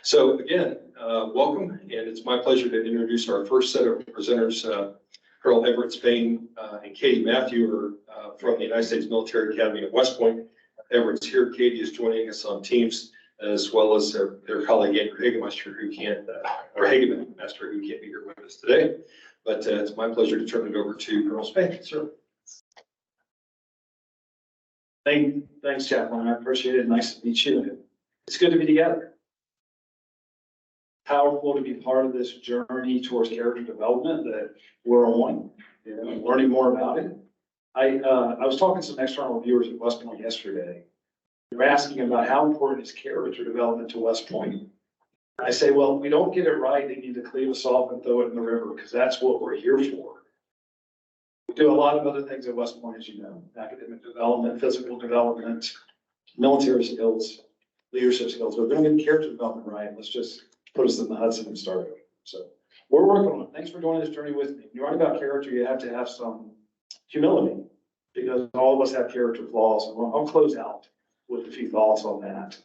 So again, welcome, and it's my pleasure to introduce our first set of presenters. Colonel Everett Spain and Katie Matthew are from the United States Military Academy at West Point. Everett's here. Katie is joining us on Teams, as well as their colleague Andrew Hagemaster, who can't be here with us today. But it's my pleasure to turn it over to Colonel Spain, sir. Thanks, Chaplain. I appreciate it. Nice to meet you. It's good to be together. Powerful to be part of this journey towards character development that we're on, and learning more about it. I was talking to some external viewers at West Point yesterday. They were asking about how important is character development to West Point. I say, well, if we don't get it right, they need to clean us off and throw it in the river, because that's what we're here for. We do a lot of other things at West Point, as you know: academic development, physical development, military skills, leadership skills. But if we're going to get character development right, let's just put us in the Hudson and start it. So we're working on it. Thanks for joining this journey with me. When you write about character, you have to have some humility, because all of us have character flaws. And I'll close out with a few thoughts on that.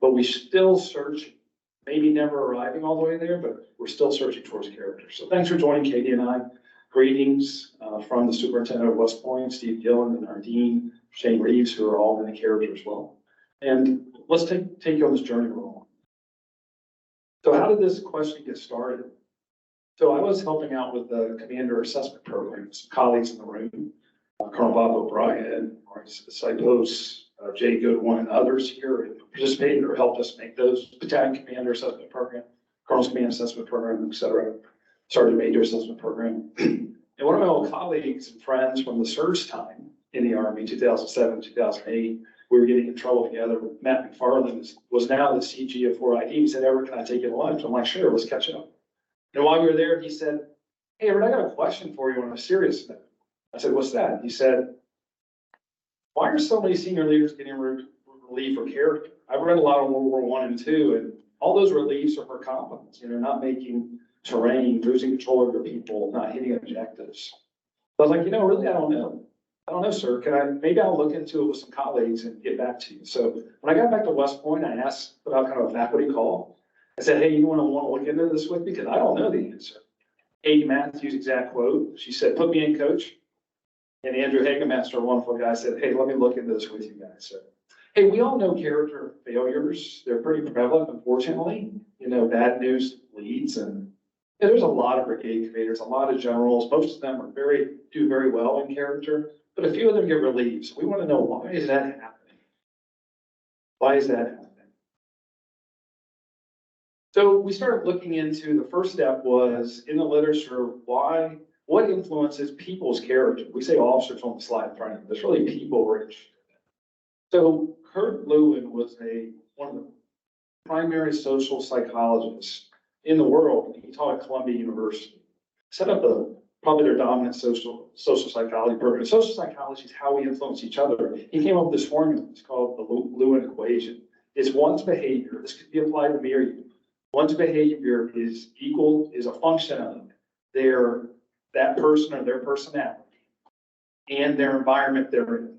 But we still search, maybe never arriving all the way there, but we're still searching towards character. So thanks for joining Katie and I. Greetings from the superintendent of West Point, Steve Gillen, and our dean, Shane Reeves, who are all in the character as well. And let's take you on this journey we're on. So how did this question get started? So I was helping out with the commander assessment program, some colleagues in the room, Colonel Bob O'Brien, Cyclos, Jay Goodwin, and others here participated or helped us make those battalion commander assessment program, colonel's command assessment program, et cetera, sergeant major assessment program. And one of my old colleagues and friends from the surge time in the Army, 2007, 2008, we were getting in trouble together. Matt McFarland was now the CG of 4ID. He said, "Everett, can I take you to lunch?" I'm like, "Sure, let's catch up." And while we were there, he said, "Hey, Everett, I got a question for you on a serious note." I said, "What's that?" He said, "Why are so many senior leaders getting relief for character? I've read a lot of World War I and II, and all those reliefs are for competence, not making terrain, losing control of your people, not hitting objectives." So I was like, really, I don't know. I don't know, sir. Maybe I'll look into it with some colleagues and get back to you. So when I got back to West Point, I asked about kind of a faculty call. I said, "Hey, you want to look into this with me? Because I don't know the answer." Katie Matthews' exact quote, she said, "Put me in, coach." And Andrew Hagemaster, a wonderful guy, said, "Hey, let me look into this with you guys." So, hey, we all know character failures. They're pretty prevalent, unfortunately. Bad news leads, and there's a lot of brigade commanders, a lot of generals. Most of them do very well in character, but a few of them get relieved. So we want to know, why is that happening? Why is that happening? So we started looking into, the first step was in the literature, what influences people's character? We say officers on the slide in front of you. There's really people we're interested in. So Kurt Lewin was one of the primary social psychologists in the world. He taught at Columbia University. Set up probably their dominant social psychology program. Social psychology is how we influence each other. He came up with this formula. It's called the Lewin equation. It's one's behavior. This could be applied to me or you. One's behavior is a function of that person or their personality and their environment they're in.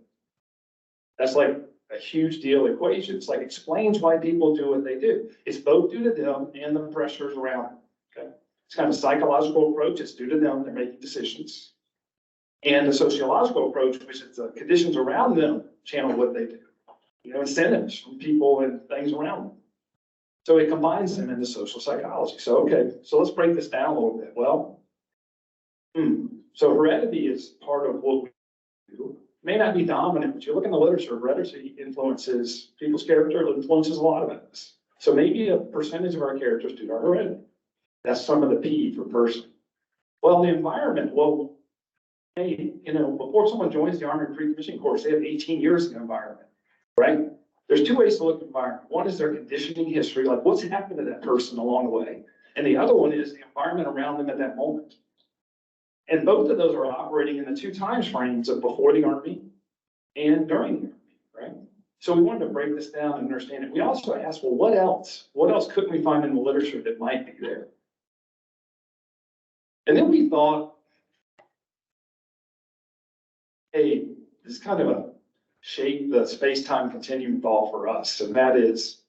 That's like a huge deal equation. It's like explains why people do what they do. It's both due to them and the pressures around them. Okay, it's kind of a psychological approach. It's due to them. They're making decisions, and the sociological approach, which is the conditions around them channel what they do. Incentives from people and things around them. So it combines them into social psychology. So let's break this down a little bit. Well, so heredity is part of what we do. May not be dominant, but you look in the literature, heredity influences people's character, it influences a lot of us. So maybe a percentage of our characters due to our heredity. That's some of the P for person. Well, the environment, hey, before someone joins the Army Pre-Commissioning Course, they have 18 years in the environment, right? There's two ways to look at the environment. One is their conditioning history, like what's happened to that person along the way. And the other one is the environment around them at that moment. And both of those are operating in the two time frames of before the Army and during the Army, right? So we wanted to break this down and understand it. We also asked, well, what else? What else couldn't we find in the literature that might be there? And then we thought, hey, this is kind of a shape the space-time continuum thought for us. And that is,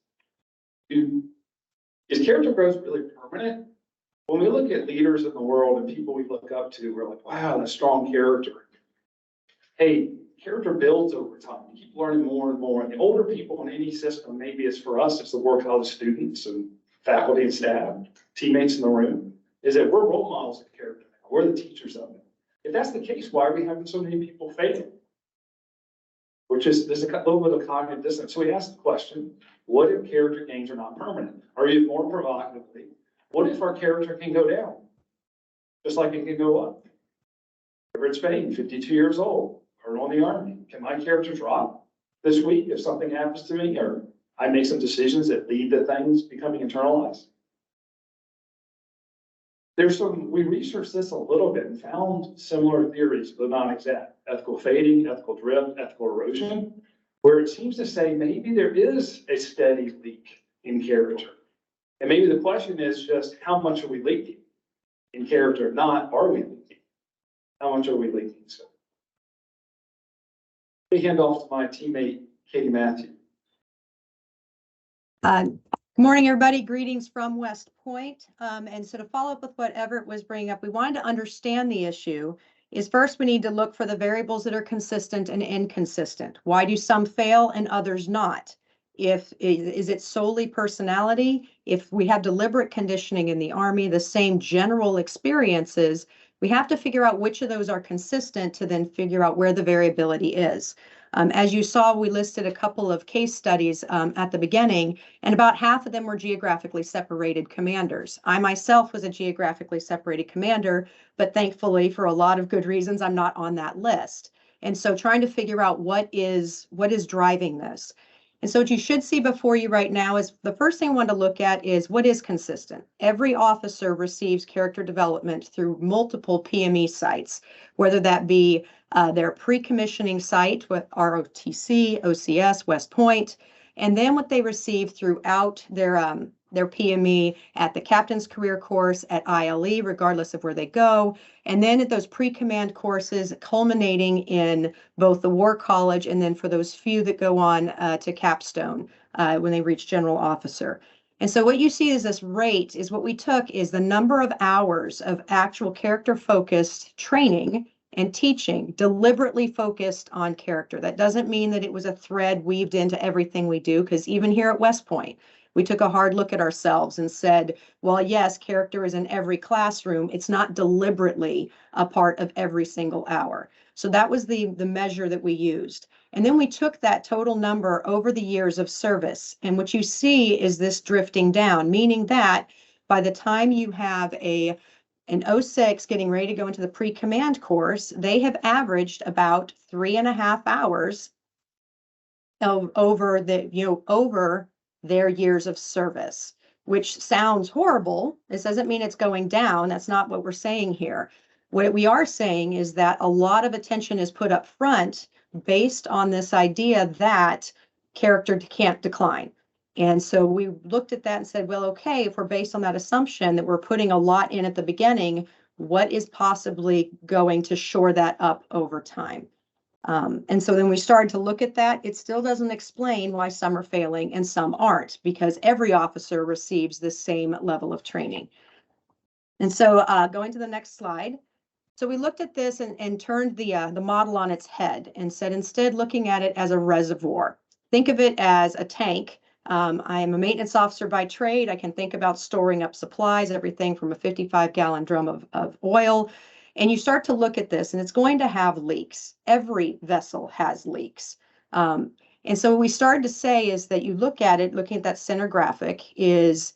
do Is character growth really permanent? When we look at leaders in the world and people we look up to, we're like, wow, that's strong character. Hey, character builds over time. You keep learning more and more. And the older people in any system, maybe it's for us, it's the work of the students and faculty and staff, teammates in the room, is that we're role models of character. We're the teachers of it. If that's the case, why are we having so many people failing? There's a little bit of cognitive dissonance. So we ask the question, what if character gains are not permanent? Or even more provocatively, what if our character can go down? Just like it can go up. Everett, Spain, 52 years old, Colonel in the Army. Can my character drop this week if something happens to me or I make some decisions that lead to things becoming internalized? We researched this a little bit and found similar theories, but not exact. Ethical fading, ethical drift, ethical erosion, where it seems to say maybe there is a steady leak in character. And maybe the question is just how much are we leaking in character? Not are we leaking? How much are we leaking? So let me hand off to my teammate, Katie Matthew. Good morning, everybody. Greetings from West Point. And so to follow up with what Everett was bringing up, we wanted to understand the issue is first we need to look for the variables that are consistent and inconsistent. Why do some fail and others not? Is it solely personality? If we have deliberate conditioning in the Army, the same general experiences, we have to figure out which of those are consistent to then figure out where the variability is. As you saw, we listed a couple of case studies at the beginning, and about half of them were geographically separated commanders. I myself was a geographically separated commander, but thankfully, for a lot of good reasons, I'm not on that list. And so trying to figure out what is driving this. And so what you should see before you right now is the first thing I want to look at is what is consistent. Every officer receives character development through multiple PME sites, whether that be their pre-commissioning site with ROTC, OCS, West Point, and then what they receive throughout their PME at the captain's career course, at ILE, regardless of where they go, and then at those pre-command courses culminating in both the War College and then for those few that go on to capstone when they reach general officer. And so what you see is this rate is what we took is the number of hours of actual character-focused training and teaching deliberately focused on character. That doesn't mean that it was a thread weaved into everything we do, because even here at West Point, we took a hard look at ourselves and said, well, yes, character is in every classroom. It's not deliberately a part of every single hour. So that was the measure that we used. And then we took that total number over the years of service. And what you see is this drifting down, meaning that by the time you have an 06 getting ready to go into the pre-command course, they have averaged about 3.5 hours over their years of service, which sounds horrible. This doesn't mean it's going down. That's not what we're saying here. What we are saying is that a lot of attention is put up front based on this idea that character can't decline. And so we looked at that and said, well, okay, if we're based on that assumption that we're putting a lot in at the beginning, what is possibly going to shore that up over time? And so then we started to look at that. It still doesn't explain why some are failing and some aren't, because every officer receives the same level of training. And so going to the next slide. So we looked at this and turned the model on its head and said, instead looking at it as a reservoir, think of it as a tank. I am a maintenance officer by trade. I can think about storing up supplies, everything from a 55-gallon drum of oil. And you start to look at this and it's going to have leaks. Every vessel has leaks. And so what we started to say is that you look at it, looking at that center graphic, is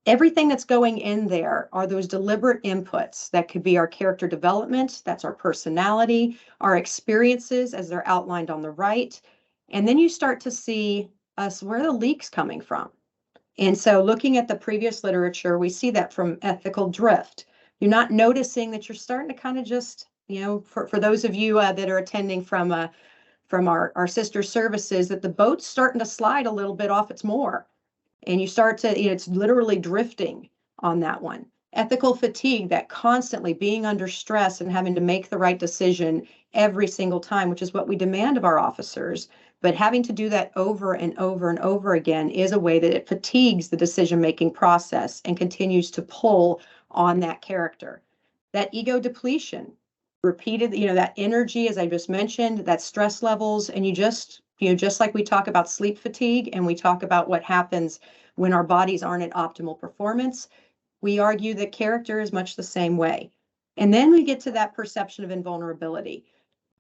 everything that's going in there are those deliberate inputs. That could be our character development, that's our personality, our experiences as they're outlined on the right. And then you start to see where the leak's coming from. And so looking at the previous literature, we see that from ethical drift. You're not noticing that you're starting to kind of just, for those of you that are attending from our sister services, that the boat's starting to slide a little bit off its moor. And you start to, it's literally drifting on that one. Ethical fatigue, that constantly being under stress and having to make the right decision every single time, which is what we demand of our officers. But having to do that over and over and over again is a way that it fatigues the decision-making process and continues to pull on that character. That ego depletion, repeated, that energy, as I just mentioned, that stress levels, and just like we talk about sleep fatigue and we talk about what happens when our bodies aren't at optimal performance, we argue that character is much the same way. And then we get to that perception of invulnerability.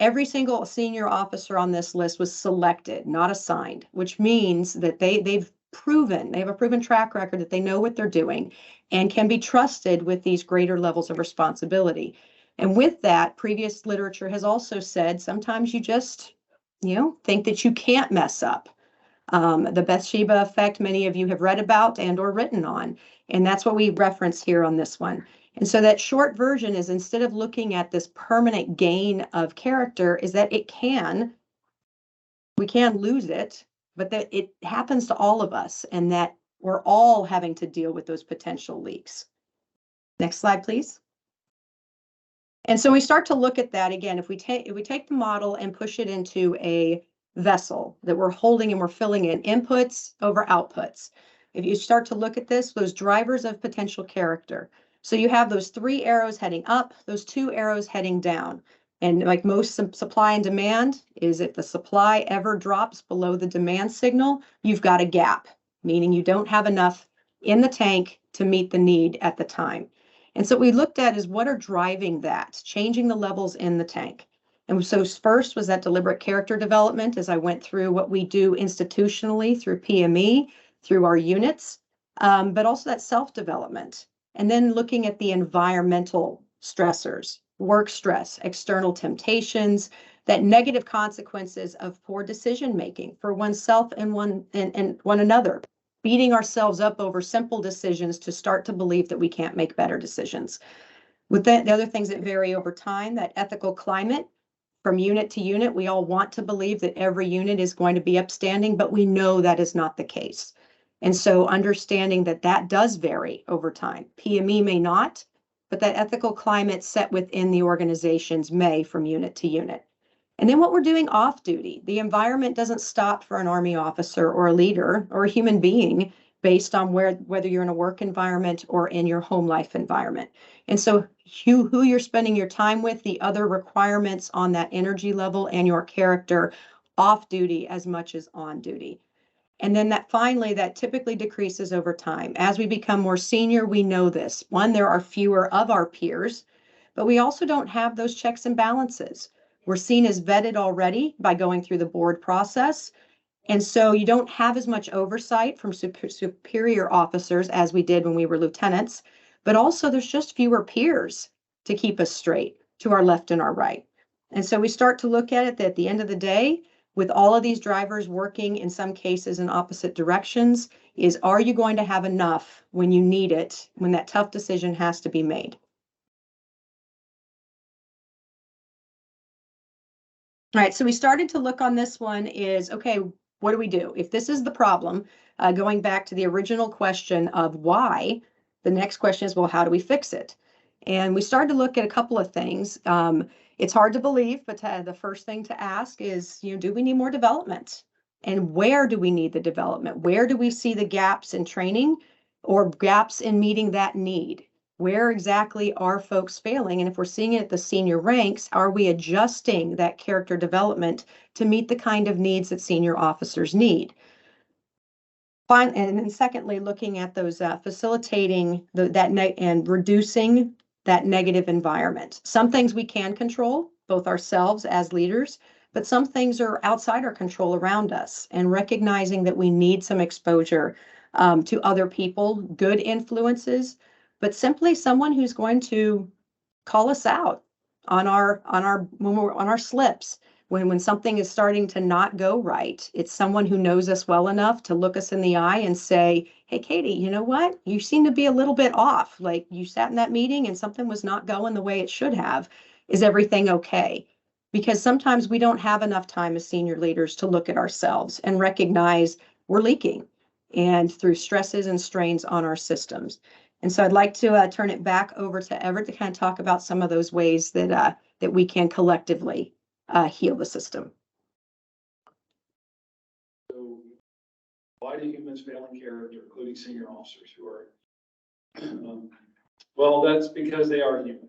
Every single senior officer on this list was selected, not assigned, which means that they have a proven track record that they know what they're doing and can be trusted with these greater levels of responsibility. And with that, previous literature has also said sometimes you just, think that you can't mess up. The Bathsheba effect, many of you have read about and or written on, and that's what we reference here on this one. And so that short version is, instead of looking at this permanent gain of character, is that we can lose it, but that it happens to all of us and that we're all having to deal with those potential leaks. Next slide, please. And so we start to look at that again. If we take the model and push it into a vessel that we're holding and we're filling in inputs over outputs. If you start to look at this, those drivers of potential character. So you have those 3 arrows heading up, those 2 arrows heading down. And like most supply and demand is, if the supply ever drops below the demand signal, you've got a gap, meaning you don't have enough in the tank to meet the need at the time. And so what we looked at is what are driving that, changing the levels in the tank. And so first was that deliberate character development, as I went through what we do institutionally through PME, through our units, but also that self-development. And then looking at the environmental stressors, work stress, external temptations, that negative consequences of poor decision-making for oneself and one another, beating ourselves up over simple decisions to start to believe that we can't make better decisions. With that, the other things that vary over time, that ethical climate, from unit to unit, we all want to believe that every unit is going to be upstanding, but we know that is not the case. And so understanding that that does vary over time. PME may not, but that ethical climate set within the organizations may from unit to unit. And then what we're doing off duty. The environment doesn't stop for an Army officer or a leader or a human being based on whether you're in a work environment or in your home life environment. And so who you're spending your time with, the other requirements on that energy level and your character off duty as much as on duty. And then that finally, that typically decreases over time. As we become more senior, we know this. One, there are fewer of our peers, but we also don't have those checks and balances. We're seen as vetted already by going through the board process. And so you don't have as much oversight from superior officers as we did when we were lieutenants, but also there's just fewer peers to keep us straight to our left and our right. And so we start to look at it that at the end of the day, with all of these drivers working in some cases in opposite directions, is, are you going to have enough when you need it, when that tough decision has to be made? All right, so we started to look on this one is, okay, what do we do? If this is the problem, going back to the original question of why, the next question is, well, how do we fix it? And we started to look at a couple of things. It's hard to believe, but the first thing to ask is, do we need more development? And where do we need the development? Where do we see the gaps in training or gaps in meeting that need? Where exactly are folks failing? And if we're seeing it at the senior ranks, are we adjusting that character development to meet the kind of needs that senior officers need? And then secondly, looking at those facilitating and reducing that negative environment. Some things we can control, both ourselves as leaders, but some things are outside our control around us, and recognizing that we need some exposure to other people, good influences, but simply someone who's going to call us out on our slips. When something is starting to not go right, it's someone who knows us well enough to look us in the eye and say, hey, Katie, you know what? You seem to be a little bit off. Like, you sat in that meeting and something was not going the way it should have. Is everything okay? Because sometimes we don't have enough time as senior leaders to look at ourselves and recognize we're leaking, and through stresses and strains on our systems. And so I'd like to turn it back over to Everett to kind of talk about some of those ways that we can collectively heal the system. Why do humans fail in character, including senior officers who are, well, that's because they are human.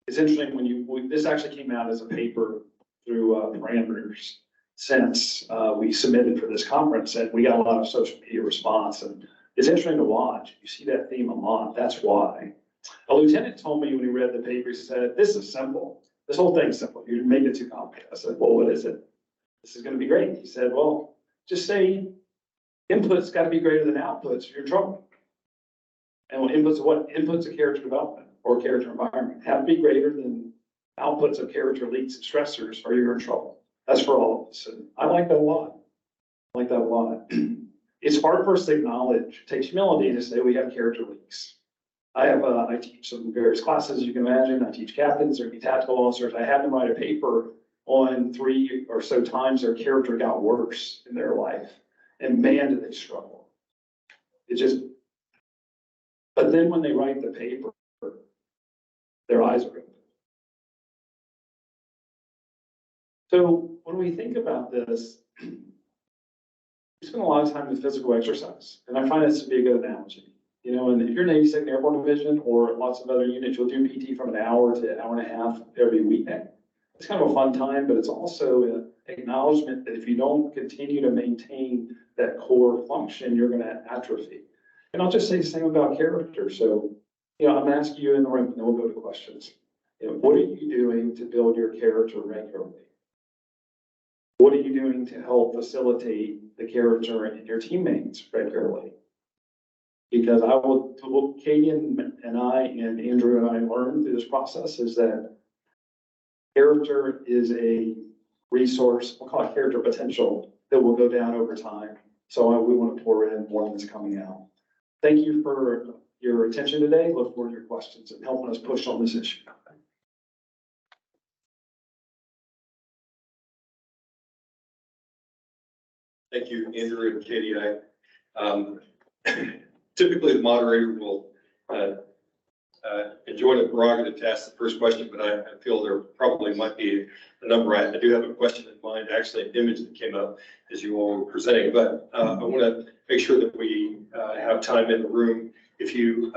It's interesting when this actually came out as a paper through parameters since we submitted for this conference, and we got a lot of social media response, and it's interesting to watch. You see that theme a lot. That's why. A lieutenant told me when he read the paper, he said, "This is simple. This whole thing's simple. You're making it too complicated." I said, "Well, what is it?" "This is going to be great." He said, "Well, just say inputs got to be greater than outputs, you're in trouble." And what inputs of what? Inputs of character development or character environment have to be greater than outputs of character leaks and stressors, or you're in trouble. That's for all of us. And I like that a lot. I like that a lot. It's hard for us to acknowledge. It takes humility to say we have character leaks. I teach some various classes, you can imagine. I teach captains or tactical officers. I had them write a paper on 3 or so times their character got worse in their life. And man, did they struggle. But then when they write the paper, their eyes are open. So when we think about this, we spend a lot of time with physical exercise, and I find this to be a good analogy. You know, and if you're Navy 2nd Airborne Division or lots of other units, you'll do PT from an hour to an hour and a half every weekend. It's kind of a fun time, but it's also an acknowledgement that if you don't continue to maintain that core function, you're going to atrophy. And I'll just say the same about character. So, you know, I'm asking you in the room, and then we'll go to questions. You know, what are you doing to build your character regularly? What are you doing to help facilitate the character in your teammates regularly? Because what Katie and I and Andrew and I learned through this process is that character is a resource, we'll call it character potential, that will go down over time. So we want to pour in more than is coming out. Thank you for your attention today. Look forward to your questions and helping us push on this issue. Thank you, Andrew and Katie. Typically, the moderator will enjoy the prerogative to ask the first question, but I feel there probably might be a number. I do have a question in mind, actually an image that came up as you all were presenting, but I want to make sure that we have time in the room. If you,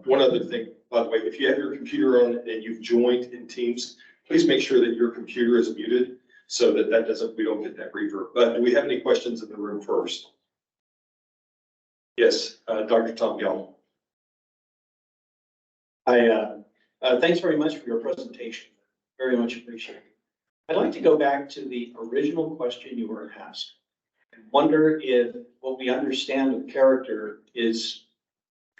one other thing, by the way, if you have your computer on and you've joined in Teams, please make sure that your computer is muted so that we don't get that reverb. But do we have any questions in the room first? Yes, Dr. Tom Gell. Thanks very much for your presentation. Very much appreciated. I'd like to go back to the original question you were asked and wonder if what we understand of character is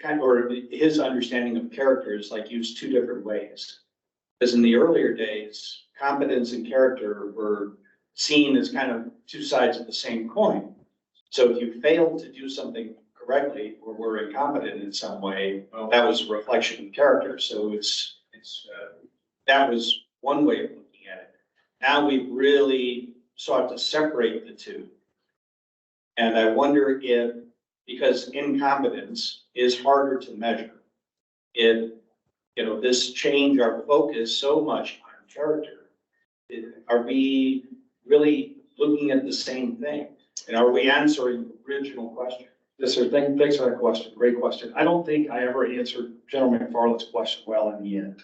or his understanding of character is like used two different ways. Because in the earlier days, competence and character were seen as kind of two sides of the same coin. So if you failed to do something correctly or were incompetent in some way, well, that was a reflection of character. So that was one way of looking at it. Now we've really sought to separate the two. And I wonder if, because incompetence is harder to measure, if, you know, this change our focus so much on character, are we really looking at the same thing? And are we answering the original question? Yes, sir. Thanks for that question. Great question. I don't think I ever answered General McFarland's question well in the end.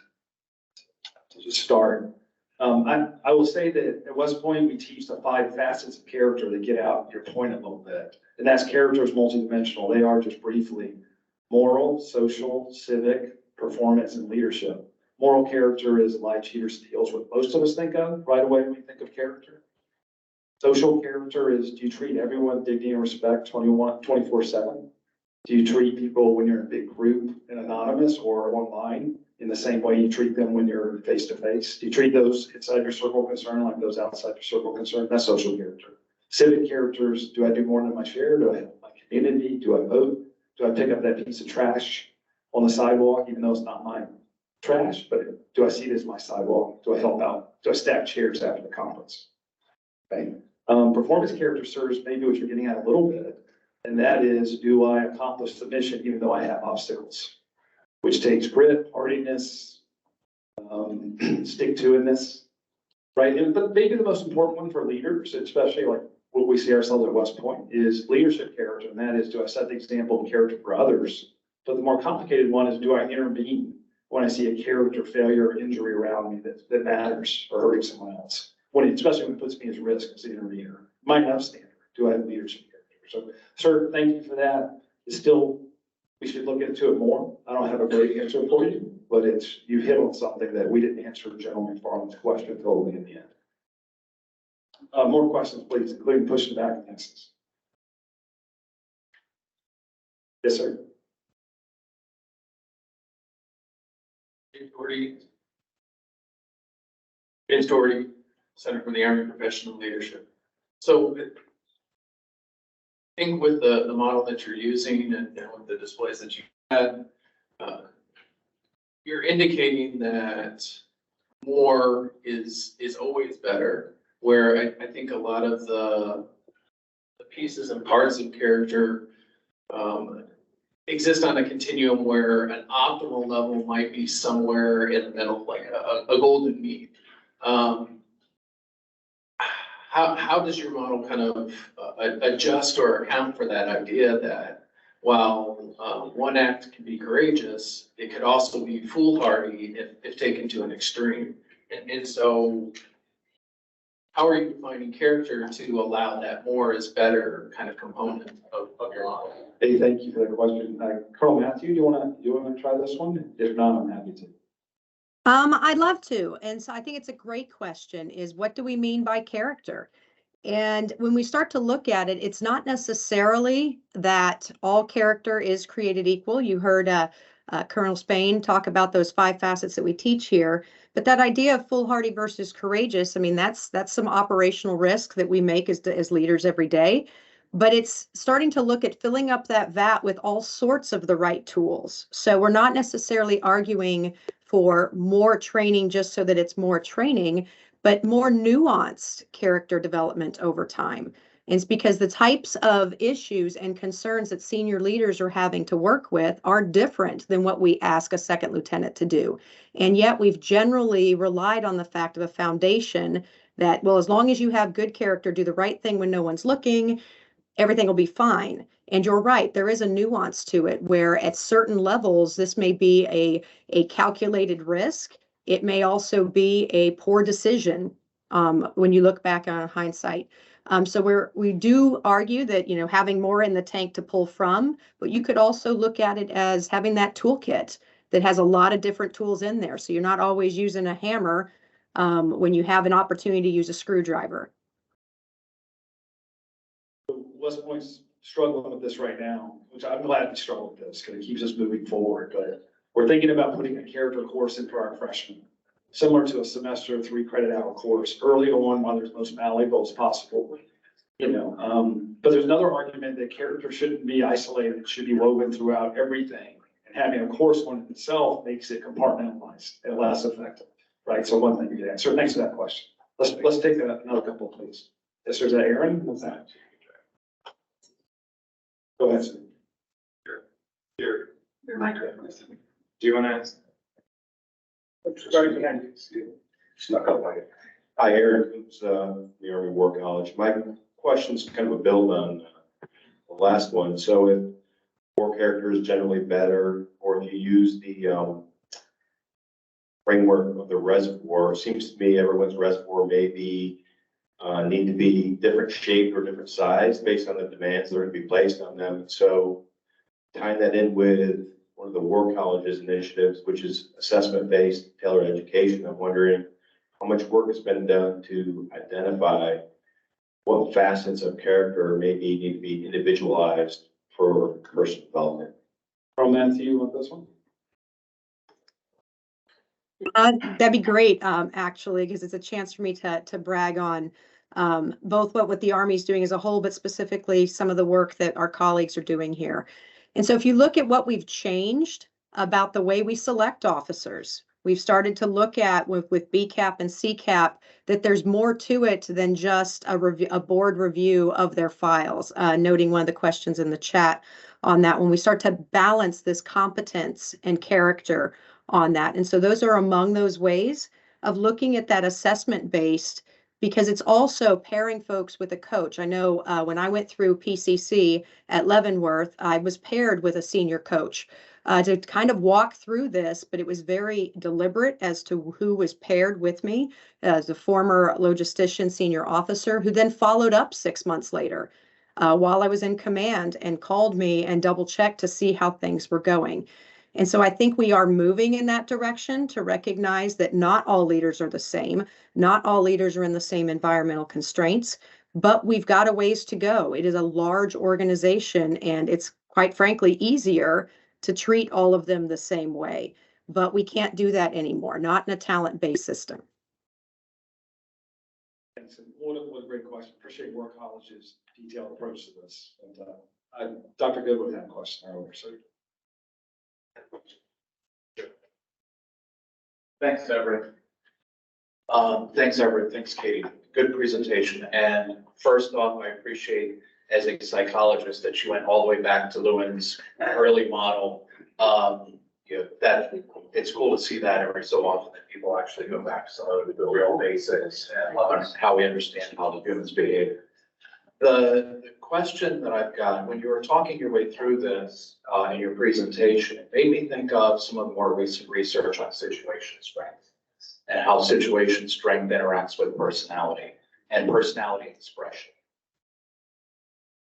To just start, I will say that at West Point, we teach the 5 facets of character that get out your point a little bit. And that's character is multidimensional. They are just briefly moral, social, civic, performance, and leadership. Moral character is lie, cheater, steals, what most of us think of right away when we think of character. Social character is, do you treat everyone with dignity and respect 24/7? Do you treat people when you're in a big group and anonymous or online in the same way you treat them when you're face to face? Do you treat those inside your circle of concern like those outside your circle of concern? That's social character. Civic characters, do I do more than my share? Do I help my community? Do I vote? Do I pick up that piece of trash on the sidewalk, even though it's not my trash, but do I see it as my sidewalk? Do I help out? Do I stack chairs after the conference? Okay. Performance character serves maybe what you're getting at a little bit, and that is, do I accomplish the mission even though I have obstacles, which takes grit, hardiness, stick-to-itiveness, right? But maybe the most important one for leaders, especially like what we see ourselves at West Point is leadership character, and that is, do I set the example of character for others? But the more complicated one is, do I intervene when I see a character failure or injury around me that matters or hurting someone else? Especially when it puts me at risk as the intervener. Might not have standard. Do I have leadership character? So, sir, thank you for that. It's still, we should look into it more. I don't have a great answer for you, but you hit on something that we didn't answer Gentleman Farland's question totally in the end. More questions, please, including pushing back against us. Yes, sir. James Doherty, Center for the Army Professional Leadership. So I think with the model that you're using and with the displays that you had, you're indicating that more is always better, where I think a lot of the pieces and parts of character exist on a continuum where an optimal level might be somewhere in the middle, like a golden mean. How does your model kind of adjust or account for that idea that while one act can be courageous, it could also be foolhardy if taken to an extreme? And so how are you defining character to allow that more is better kind of component of your model? Hey, thank you for that question. Colonel Matthew, do you want to try this one? If not, I'm happy to. I'd love to. And so I think it's a great question, is what do we mean by character? And when we start to look at it, it's not necessarily that all character is created equal. You heard Colonel Spain talk about those 5 facets that we teach here. But that idea of foolhardy versus courageous, I mean, that's some operational risk that we make as leaders every day. But it's starting to look at filling up that vat with all sorts of the right tools. So we're not necessarily arguing for more training just so that it's more training, but more nuanced character development over time. And it's because the types of issues and concerns that senior leaders are having to work with are different than what we ask a second lieutenant to do. And yet we've generally relied on the fact of a foundation that, well, as long as you have good character, do the right thing when no one's looking, everything will be fine. And you're right, there is a nuance to it where at certain levels, this may be a calculated risk. It may also be a poor decision when you look back on hindsight. So we do argue that, you know, having more in the tank to pull from, but you could also look at it as having that toolkit that has a lot of different tools in there. So you're not always using a hammer when you have an opportunity to use a screwdriver. West Point's struggling with this right now, which I'm glad we struggle with this because it keeps us moving forward. But we're thinking about putting a character course in for our freshmen, similar to a semester 3 credit hour course early on while there's most malleable as possible. You know, but there's another argument that character shouldn't be isolated; it should be woven throughout everything. And having a course on itself makes it compartmentalized and less effective, right? So one thing you could answer. Thanks for that question. Let's take another couple, please. Yes, sir. Is that Aaron? What's that? Go ahead, sir. Your microphone. Do you want to ask? Snuck up like it. Hi, Eric, it's the Army War College. My question's kind of a build on the last one. So if war character is generally better, or if you use the framework of the reservoir, it seems to me everyone's reservoir may be need to be different shape or different size based on the demands that are going to be placed on them. So tying that in with one of the War College's initiatives, which is assessment-based tailored education, I'm wondering how much work has been done to identify what facets of character maybe need to be individualized for personal development. From Matthew, you want this one? That'd be great, actually, because it's a chance for me to brag on both what the Army's doing as a whole, but specifically some of the work that our colleagues are doing here. And so if you look at what we've changed about the way we select officers, we've started to look at with BCAP and CCAP that there's more to it than just a board review of their files, noting one of the questions in the chat on that when we start to balance this competence and character on that. And so those are among those ways of looking at that assessment based, because it's also pairing folks with a coach. I know when I went through PCC at Leavenworth, I was paired with a senior coach to kind of walk through this, but it was very deliberate as to who was paired with me as a former logistician senior officer who then followed up 6 months later while I was in command and called me and double checked to see how things were going. And so I think we are moving in that direction to recognize that not all leaders are the same. Not all leaders are in the same environmental constraints, but we've got a ways to go. It is a large organization, and it's quite frankly easier to treat all of them the same way. But we can't do that anymore, not in a talent-based system. Thanks. And what a great question. Appreciate Work College's detailed approach to this. And Dr. Goodwin had a question earlier, so. Thanks, Everett. Thanks, Everett. Thanks, Katie. Good presentation. And first off, I appreciate as a psychologist that you went all the way back to Lewin's early model. That it's cool to see that every so often that people actually go back to some of the real basics and how we understand how the humans behave. The question that I've got, when you were talking your way through this in your presentation, it made me think of some of the more recent research on situation strength and how situation strength interacts with personality and personality expression.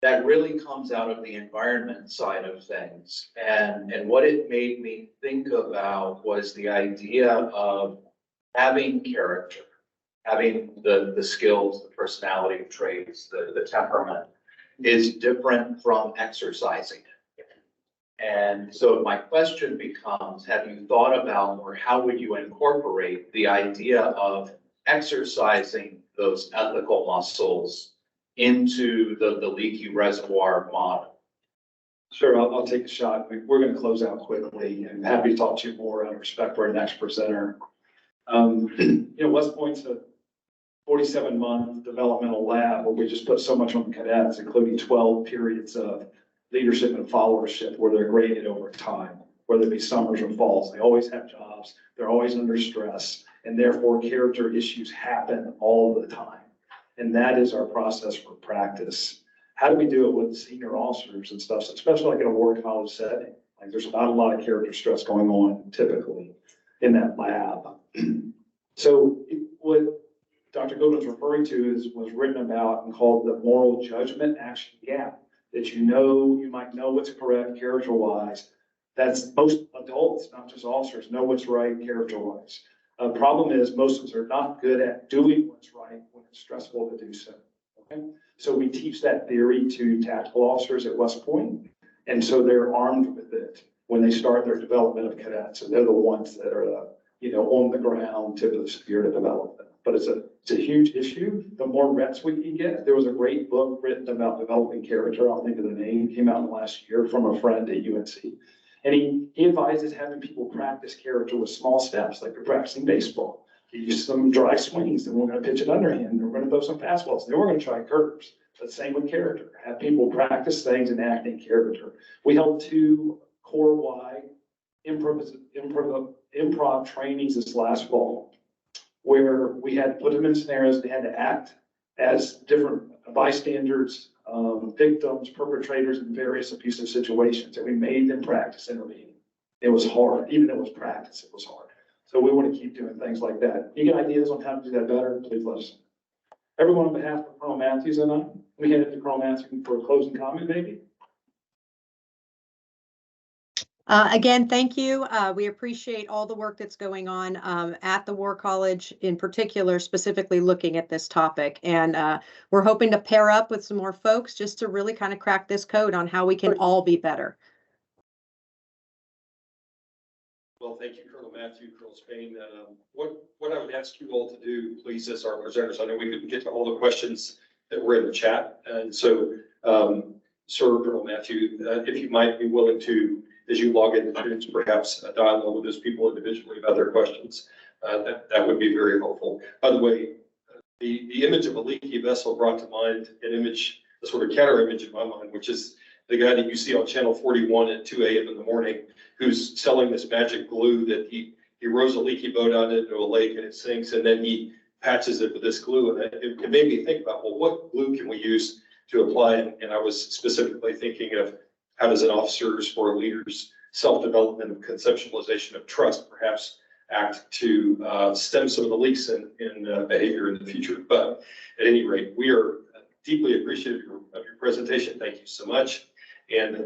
That really comes out of the environment side of things. And what it made me think about was the idea of having character, having the skills, the personality traits, the temperament is different from exercising it. And so my question becomes, have you thought about, or how would you incorporate the idea of exercising those ethical muscles into the leaky reservoir model? Sure, I'll take a shot. We're going to close out quickly and happy to talk to you more out of respect for our next presenter. West Point's a 47-month developmental lab where we just put so much on the cadets, including 12 periods of leadership and followership where they're graded over time, whether it be summers or falls. They always have jobs. They're always under stress, and therefore character issues happen all the time. And that is our process for practice. How do we do it with senior officers and stuff, especially like in a war college setting? Like there's not a lot of character stress going on typically in that lab. So what Dr. Goodwin's referring to was written about and called the moral judgment action gap, that you might know what's correct character-wise. That's most adults, not just officers, know what's right character-wise. The problem is most of us are not good at doing what's right when it's stressful to do so. Okay, so we teach that theory to tactical officers at West Point, and so they're armed with it when they start their development of cadets, and they're the ones that are on the ground tip of the spear to develop them. But it's a huge issue. The more reps we can get, there was a great book written about developing character. I'll think of the name. Came out in the last year from a friend at UNC. And he advises having people practice character with small steps, like they're practicing baseball. You use some dry swings, then we're going to pitch it underhand, then we're going to throw some fastballs, then we're going to try curves. But same with character. Have people practice things and act in character. We held 2 core-wide improv trainings this last fall, where we had put them in scenarios, they had to act as different bystanders, victims, perpetrators in various abusive situations, and we made them practice intervening. It was hard, even though it was practice, it was hard. So we want to keep doing things like that. You get ideas on how to do that better, please let us know. Everyone, on behalf of Colonel Matthews and I, we hand it to Colonel Matthews for a closing comment, maybe. Again, thank you. We appreciate all the work that's going on at the War College, in particular, specifically looking at this topic. And we're hoping to pair up with some more folks just to really kind of crack this code on how we can all be better. Well, thank you, Colonel Matthew, Colonel Spain. What I would ask you all to do, please, as our presenters, I know we couldn't get to all the questions that were in the chat. And so, Sir Colonel Matthew, if you might be willing to, as you log into students, perhaps a dialogue with those people individually about their questions, that would be very helpful. By the way, the image of a leaky vessel brought to mind an image, a sort of counter image in my mind, which is the guy that you see on channel 41 at 2 a.m. in the morning, who's selling this magic glue that he rows a leaky boat out into a lake and it sinks, and then he patches it with this glue, and it made me think about, well, what glue can we use to apply it? And I was specifically thinking of how does an officer's or a leader's self-development of conceptualization of trust perhaps act to stem some of the leaks in behavior in the future. But at any rate, we are deeply appreciative of your presentation. Thank you so much. And